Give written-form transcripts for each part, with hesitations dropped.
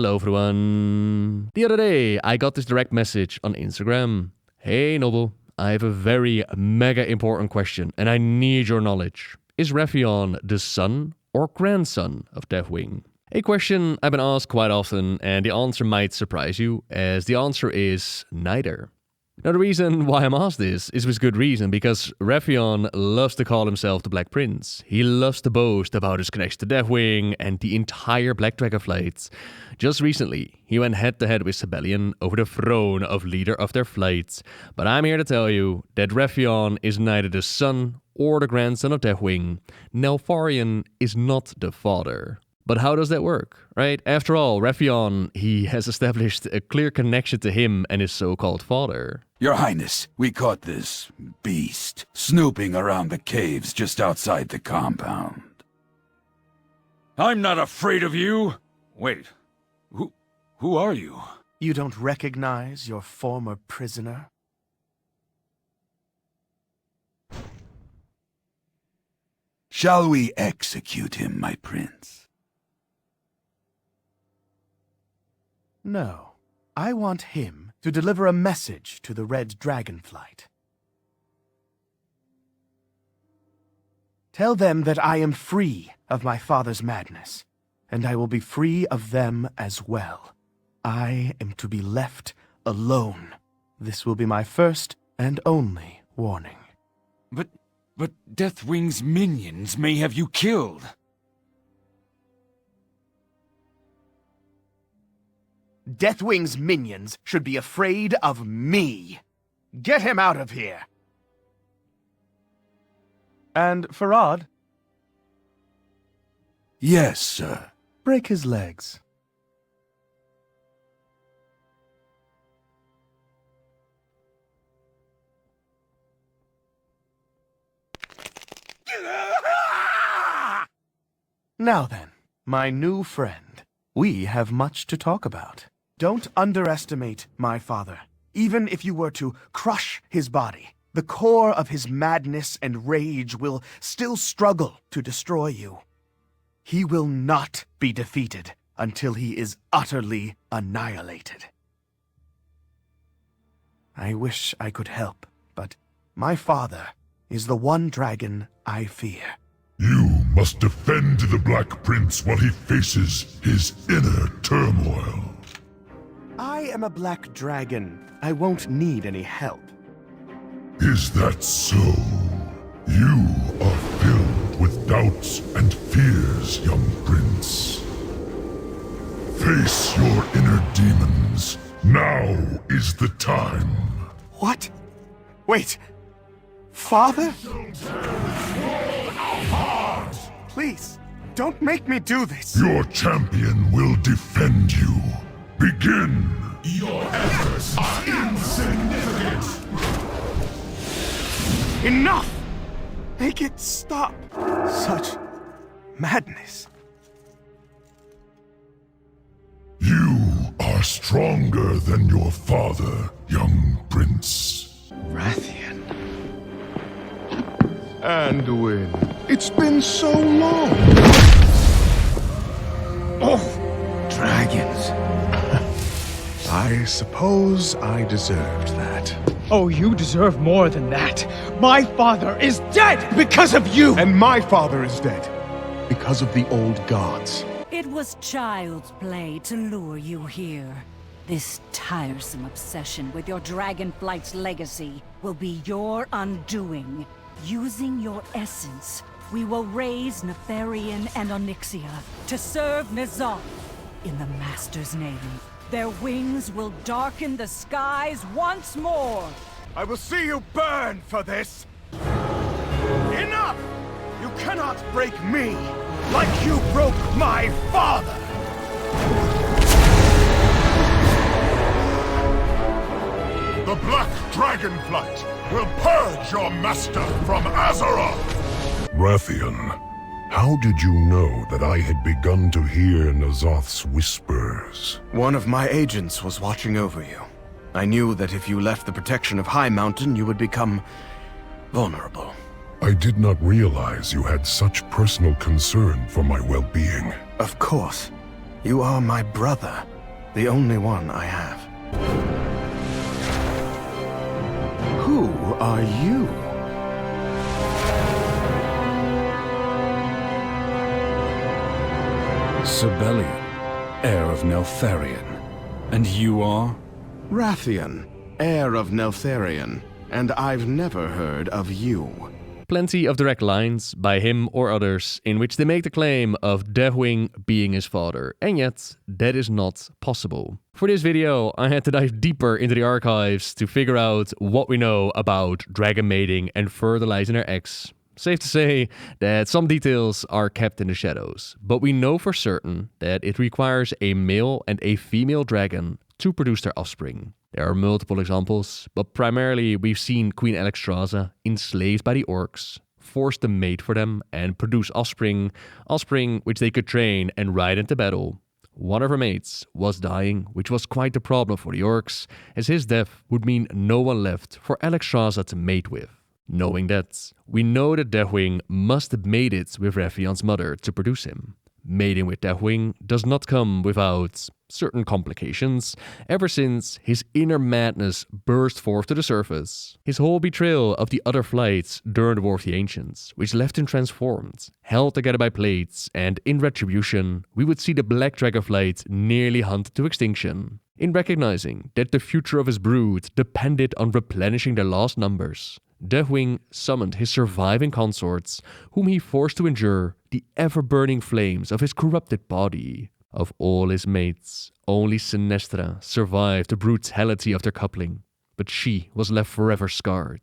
Hello everyone. The other day I got this direct message on Instagram. Hey Noble, I have a very mega important question and I need your knowledge. Is Wrathion the son or grandson of Deathwing? A question I've been asked quite often, and the answer might surprise you, as the answer is neither. Now the reason why I'm asked this is with good reason, because Wrathion loves to call himself the Black Prince. He loves to boast about his connection to Deathwing and the entire Black Dragon flight. Just recently, he went head to head with Sibelian over the throne of leader of their flight. But I'm here to tell you that Wrathion is neither the son or the grandson of Deathwing. Neltharion is not the father. But how does that work, right? After all, Wrathion, he has established a clear connection to him and his so-called father. Your Highness, we caught this beast snooping around the caves just outside the compound. I'm not afraid of you! Wait, who are you? You don't recognize your former prisoner? Shall we execute him, my prince? No. I want him to deliver a message to the Red Dragonflight. Tell them that I am free of my father's madness, and I will be free of them as well. I am to be left alone. This will be my first and only warning. But Deathwing's minions may have you killed. Deathwing's minions should be afraid of me. Get him out of here! And Farad? Yes, sir. Break his legs. Now then, my new friend, we have much to talk about. Don't underestimate my father. Even if you were to crush his body, the core of his madness and rage will still struggle to destroy you. He will not be defeated until he is utterly annihilated. I wish I could help, but my father is the one dragon I fear. You must defend the Black Prince while he faces his inner turmoil. I am a black dragon. I won't need any help. Is that so? You are filled with doubts and fears, young prince. Face your inner demons. Now is the time. What? Wait. Father? Please, don't make me do this. Your champion will defend you. Begin! Your efforts are insignificant! Enough! Make it stop! Such madness. You are stronger than your father, young prince. Wrathion. Anduin, it's been so long! Oh, dragons. I suppose I deserved that. Oh, you deserve more than that. My father is dead because of you! And my father is dead because of the old gods. It was child's play to lure you here. This tiresome obsession with your Dragonflight's legacy will be your undoing. Using your essence, we will raise Neltharion and Onyxia to serve N'Zoth. In the Master's name, their wings will darken the skies once more. I will see you burn for this! Enough! You cannot break me like you broke my father! The Black Dragonflight will purge your master from Azeroth! Wrathion, how did you know that I had begun to hear N'Zoth's whispers? One of my agents was watching over you. I knew that if you left the protection of High Mountain, you would become vulnerable. I did not realize you had such personal concern for my well-being. Of course. You are my brother, the only one I have. Who are you? Sibelian, heir of Neltharion. And you are? Wrathion, heir of Neltharion, and I've never heard of you. Plenty of direct lines, by him or others, in which they make the claim of Deathwing being his father, and yet that is not possible. For this video, I had to dive deeper into the archives to figure out what we know about dragon mating and fertilizing their eggs. Safe to say that some details are kept in the shadows, but we know for certain that it requires a male and a female dragon to produce their offspring. There are multiple examples, but primarily we've seen Queen Alexstrasza enslaved by the orcs, forced to mate for them and produce offspring which they could train and ride into battle. One of her mates was dying, which was quite the problem for the orcs, as his death would mean no one left for Alexstrasza to mate with. Knowing that, we know that Deathwing must have mated with Wrathion's mother to produce him. Mating with Deathwing does not come without certain complications, ever since his inner madness burst forth to the surface. His whole betrayal of the other flights during the War of the Ancients, which left him transformed, held together by plates, and in retribution, we would see the Black Dragonflight nearly hunted to extinction. In recognizing that the future of his brood depended on replenishing their lost numbers, Deathwing summoned his surviving consorts, whom he forced to endure the ever-burning flames of his corrupted body. Of all his mates, only Sinestra survived the brutality of their coupling, but she was left forever scarred.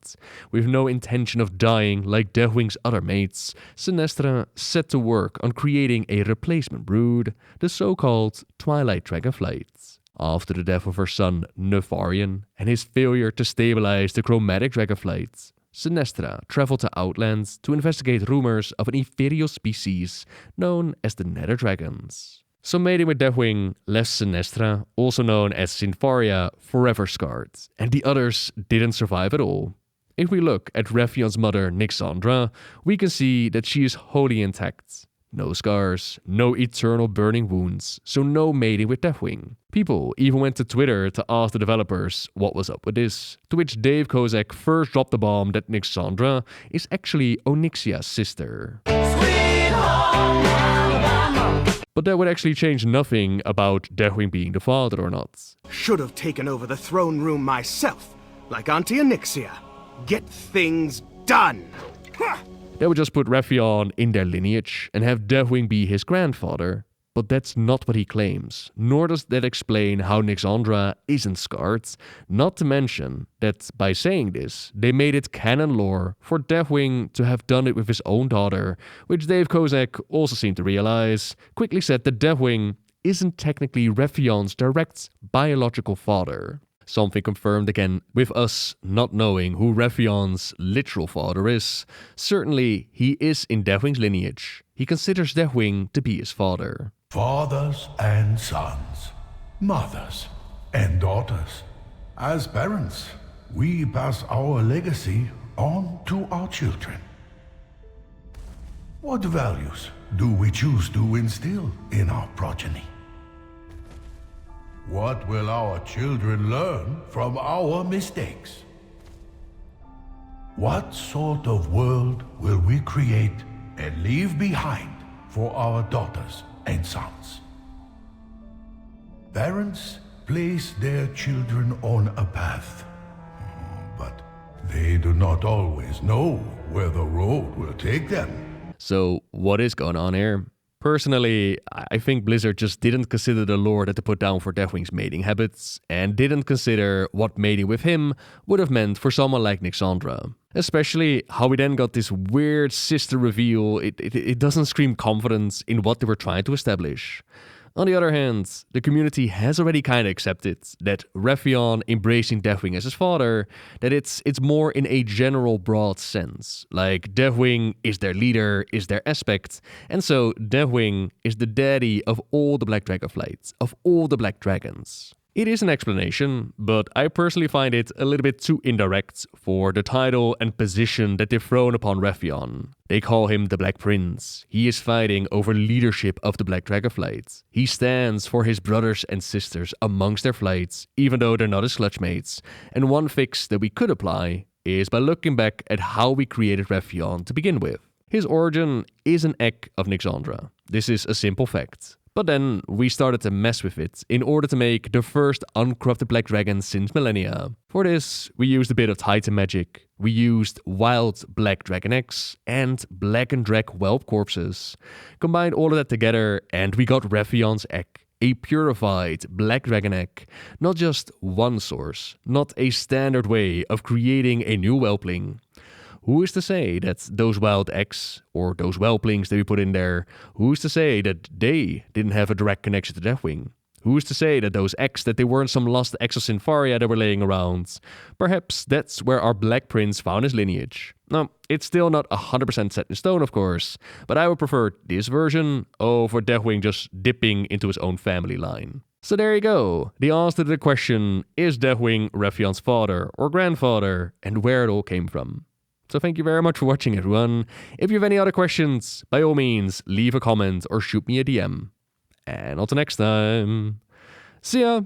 With no intention of dying like Deathwing's other mates, Sinestra set to work on creating a replacement brood, the so-called Twilight Dragonflight. After the death of her son Nefarian and his failure to stabilize the Chromatic Dragonflight, Sinestra traveled to Outlands to investigate rumors of an ethereal species known as the Nether Dragons. So mating with Deathwing left Sinestra, also known as Sinfaria, forever scarred, and the others didn't survive at all. If we look at Wrathion's mother Nyxandra, we can see that she is wholly intact. No scars, no eternal burning wounds, so no mating with Deathwing. People even went to Twitter to ask the developers what was up with this, to which Dave Kozak first dropped the bomb that Nyxandra is actually Onyxia's sister. But that would actually change nothing about Deathwing being the father or not. Should have taken over the throne room myself, like Auntie Onyxia. Get things done! They would just put Wrathion in their lineage and have Deathwing be his grandfather. But that's not what he claims, nor does that explain how Nyxandra isn't scarred, not to mention that by saying this, they made it canon lore for Deathwing to have done it with his own daughter, which Dave Kozak also seemed to realize, quickly said that Deathwing isn't technically Wrathion's direct biological father. Something confirmed again with us not knowing who Wrathion's literal father is. Certainly, he is in Deathwing's lineage. He considers Deathwing to be his father. Fathers and sons, mothers and daughters. As parents, we pass our legacy on to our children. What values do we choose to instill in our progeny? What will our children learn from our mistakes? What sort of world will we create and leave behind for our daughters and sons? Parents place their children on a path, but they do not always know where the road will take them. So what is going on here? Personally, I think Blizzard just didn't consider the lore that they put down for Deathwing's mating habits, and didn't consider what mating with him would have meant for someone like Nyxandra. Especially how we then got this weird sister reveal. It doesn't scream confidence in what they were trying to establish. On the other hand, the community has already kind of accepted that Wrathion embracing Deathwing as his father, that it's more in a general broad sense. Like, Deathwing is their leader, is their aspect, and so Deathwing is the daddy of all the Black Dragonflights, of all the Black Dragons. It is an explanation, but I personally find it a little bit too indirect for the title and position that they've thrown upon Wrathion. They call him the Black Prince. He is fighting over leadership of the Black Dragonflight. He stands for his brothers and sisters amongst their flights, even though they're not his sludge mates. And one fix that we could apply is by looking back at how we created Wrathion to begin with. His origin is an egg of Nyxandra. This is a simple fact. But then we started to mess with it in order to make the first uncorrupted black dragon since millennia. For this, we used a bit of Titan magic. We used wild black dragon eggs and blackened drag whelp corpses. Combined all of that together and we got Wrathion's egg. A purified black dragon egg. Not just one source, not a standard way of creating a new whelpling. Who is to say that those wild eggs, or those whelplings that we put in there, who is to say that they didn't have a direct connection to Deathwing? Who is to say that those eggs, that they weren't some lost eggs of Sinfaria that were laying around? Perhaps that's where our Black Prince found his lineage. Now, it's still not 100% set in stone, of course, but I would prefer this version over Deathwing just dipping into his own family line. So there you go, the answer to the question, is Deathwing Wrathion's father or grandfather, and where it all came from? So thank you very much for watching, everyone. If you have any other questions, by all means, leave a comment or shoot me a DM. And until next time, see ya!